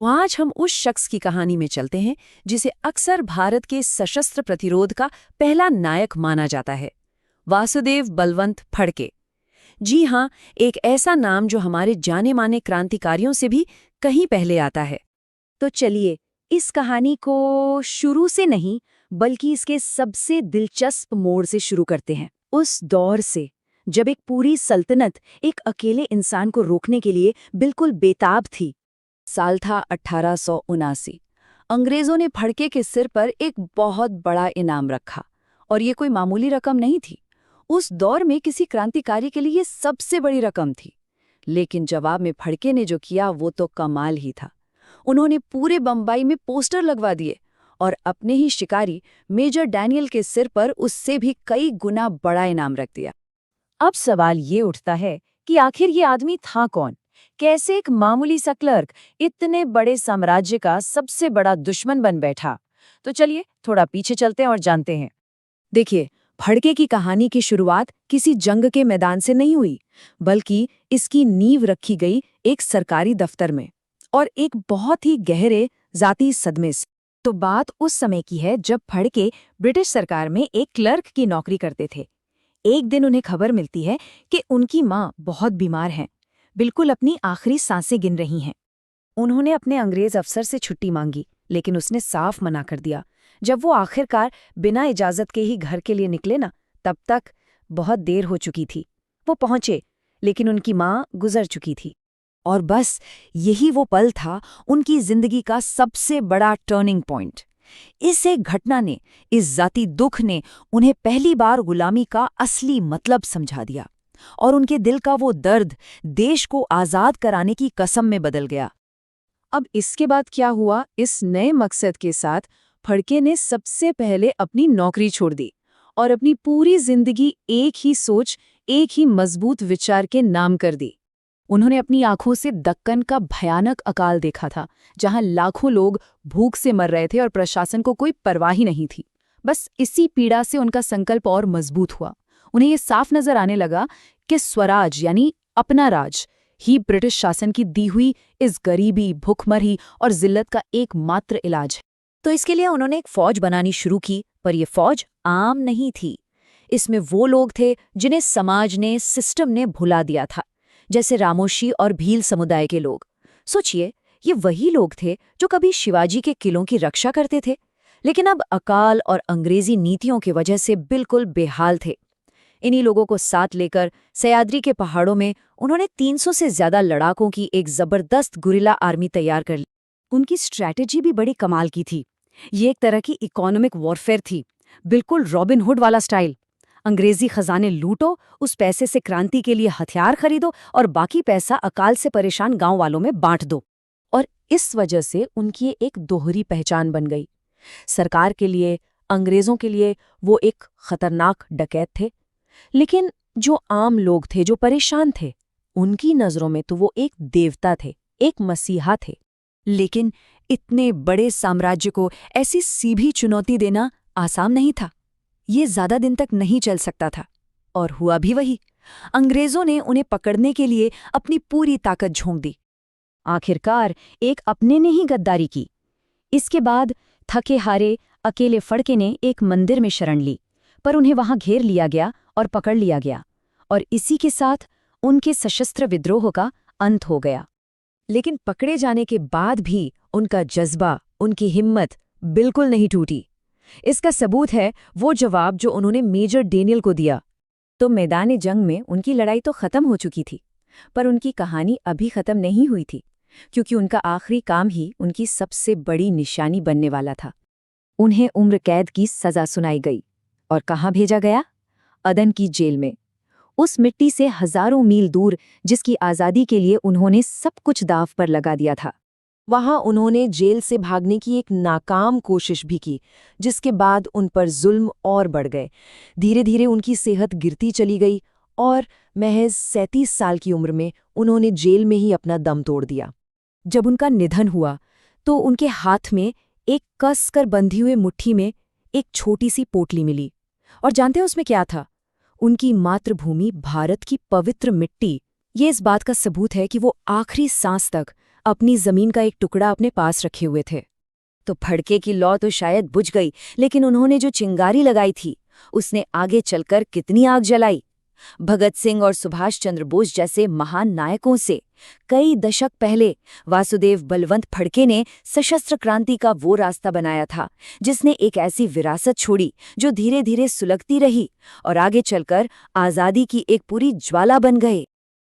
आज हम उस शख्स की कहानी में चलते हैं जिसे अक्सर भारत के सशस्त्र प्रतिरोध का पहला नायक माना जाता है, वासुदेव बलवंत फड़के। जी हाँ, एक ऐसा नाम जो हमारे जाने माने क्रांतिकारियों से भी कहीं पहले आता है। तो चलिए इस कहानी को शुरू से नहीं बल्कि इसके सबसे दिलचस्प मोड़ से शुरू करते हैं। उस दौर से जब एक पूरी सल्तनत एक अकेले इंसान को रोकने के लिए बिल्कुल बेताब थी। साल था 1879। अंग्रेजों ने फड़के के सिर पर एक बहुत बड़ा इनाम रखा और ये कोई मामूली रकम नहीं थी। उस दौर में किसी क्रांतिकारी के लिए ये सबसे बड़ी रकम थी। लेकिन जवाब में फड़के ने जो किया वो तो कमाल ही था। उन्होंने पूरे बम्बई में पोस्टर लगवा दिए और अपने ही शिकारी मेजर डैनियल के सिर पर उससे भी कई गुना बड़ा इनाम रख दिया। अब सवाल ये उठता है कि आखिर ये आदमी था कौन? कैसे एक मामूली सा क्लर्क इतने बड़े साम्राज्य का सबसे बड़ा दुश्मन बन बैठा? तो चलिए थोड़ा पीछे चलते हैं और जानते हैं। देखिए, फड़के की कहानी की शुरुआत किसी जंग के मैदान से नहीं हुई, बल्कि इसकी नींव रखी गई एक सरकारी दफ्तर में और एक बहुत ही गहरे जाती सदमे से। तो बात उस समय की है जब फड़के ब्रिटिश सरकार में एक क्लर्क की नौकरी करते थे। एक दिन उन्हें खबर मिलती है कि उनकी माँ बहुत बीमार हैं, बिल्कुल अपनी आखिरी सांसें गिन रही हैं। उन्होंने अपने अंग्रेज अफसर से छुट्टी मांगी, लेकिन उसने साफ मना कर दिया। जब वो आखिरकार बिना इजाजत के ही घर के लिए निकले ना, तब तक बहुत देर हो चुकी थी। वो पहुंचे, लेकिन उनकी माँ गुजर चुकी थी। और बस यही वो पल था उनकी जिंदगी का सबसे बड़ा टर्निंग पॉइंट। इस एक घटना ने, इस जाती दुख ने उन्हें पहली बार गुलामी का असली मतलब समझा दिया और उनके दिल का वो दर्द देश को आजाद कराने की कसम में बदल गया। अब इसके बाद क्या हुआ? इस नए मकसद के साथ फड़के ने सबसे पहले अपनी नौकरी छोड़ दी और अपनी पूरी जिंदगी एक ही सोच, एक ही मजबूत विचार के नाम कर दी। उन्होंने अपनी आंखों से दक्कन का भयानक अकाल देखा था, जहां लाखों लोग भूख से मर रहे थे और प्रशासन को कोई परवाह ही नहीं थी। बस इसी पीड़ा से उनका संकल्प और मजबूत हुआ। उन्हें ये साफ नजर आने लगा कि स्वराज यानी अपना राज ही ब्रिटिश शासन की दी हुई इस गरीबी, भूखमरी और जिल्लत का एकमात्र इलाज है। तो इसके लिए उन्होंने एक फौज बनानी शुरू की, पर यह फौज आम नहीं थी। इसमें वो लोग थे जिन्हें समाज ने, सिस्टम ने भुला दिया था, जैसे रामोशी और भील समुदाय के लोग। सोचिए, ये वही लोग थे जो कभी शिवाजी के किलों की रक्षा करते थे, लेकिन अब अकाल और अंग्रेजी नीतियों की वजह से बिल्कुल बेहाल थे। इन्हीं लोगों को साथ लेकर सह्याद्री के पहाड़ों में उन्होंने 300 से ज्यादा लड़ाकों की एक जबरदस्त गुरिल्ला आर्मी तैयार कर ली। उनकी स्ट्रैटेजी भी बड़ी कमाल की थी। ये एक तरह की इकोनॉमिक वॉरफेयर थी, बिल्कुल रॉबिन हुड वाला स्टाइल। अंग्रेजी खजाने लूटो, उस पैसे से क्रांति के लिए हथियार खरीदो और बाकी पैसा अकाल से परेशान गांव वालों में बांट दो। और इस वजह से उनकी एक दोहरी पहचान बन गई। सरकार के लिए, अंग्रेजों के लिए वो एक खतरनाक डकैत थे, लेकिन जो आम लोग थे, जो परेशान थे, उनकी नजरों में तो वो एक देवता थे, एक मसीहा थे। लेकिन इतने बड़े साम्राज्य को ऐसी सीधी चुनौती देना आसान नहीं था। ये ज्यादा दिन तक नहीं चल सकता था। और हुआ भी वही। अंग्रेजों ने उन्हें पकड़ने के लिए अपनी पूरी ताकत झोंक दी। आखिरकार एक अपने ने ही गद्दारी की। इसके बाद थके हारे अकेले फड़के ने एक मंदिर में शरण ली, पर उन्हें वहां घेर लिया गया और पकड़ लिया गया, और इसी के साथ उनके सशस्त्र विद्रोह का अंत हो गया। लेकिन पकड़े जाने के बाद भी उनका जज्बा, उनकी हिम्मत बिल्कुल नहीं टूटी। इसका सबूत है वो जवाब जो उन्होंने मेजर डेनियल को दिया। तो मैदान जंग में उनकी लड़ाई तो खत्म हो चुकी थी, पर उनकी कहानी अभी खत्म नहीं हुई थी, क्योंकि उनका आखिरी काम ही उनकी सबसे बड़ी निशानी बनने वाला था। उन्हें उम्र कैद की सजा सुनाई गई और कहाँ भेजा गया? अदन की जेल में, उस मिट्टी से हजारों मील दूर जिसकी आज़ादी के लिए उन्होंने सब कुछ दांव पर लगा दिया था। वहां उन्होंने जेल से भागने की एक नाकाम कोशिश भी की, जिसके बाद उन पर जुल्म और बढ़ गए। धीरे धीरे उनकी सेहत गिरती चली गई और महज 37 साल की उम्र में उन्होंने जेल में ही अपना दम तोड़ दिया। जब उनका निधन हुआ तो उनके हाथ में एक कस कर बंधी हुई मुट्ठी में एक छोटी सी पोटली मिली। और जानते हैं उसमें क्या था? उनकी मातृभूमि भारत की पवित्र मिट्टी। ये इस बात का सबूत है कि वो आखिरी सांस तक अपनी जमीन का एक टुकड़ा अपने पास रखे हुए थे। तो फड़के की लौ तो शायद बुझ गई, लेकिन उन्होंने जो चिंगारी लगाई थी उसने आगे चलकर कितनी आग जलाई। भगत सिंह और सुभाष चंद्र बोस जैसे महान नायकों से कई दशक पहले वासुदेव बलवंत फड़के ने सशस्त्र क्रांति का वो रास्ता बनाया था जिसने एक ऐसी विरासत छोड़ी जो धीरे धीरे सुलगती रही और आगे चलकर आज़ादी की एक पूरी ज्वाला बन गई।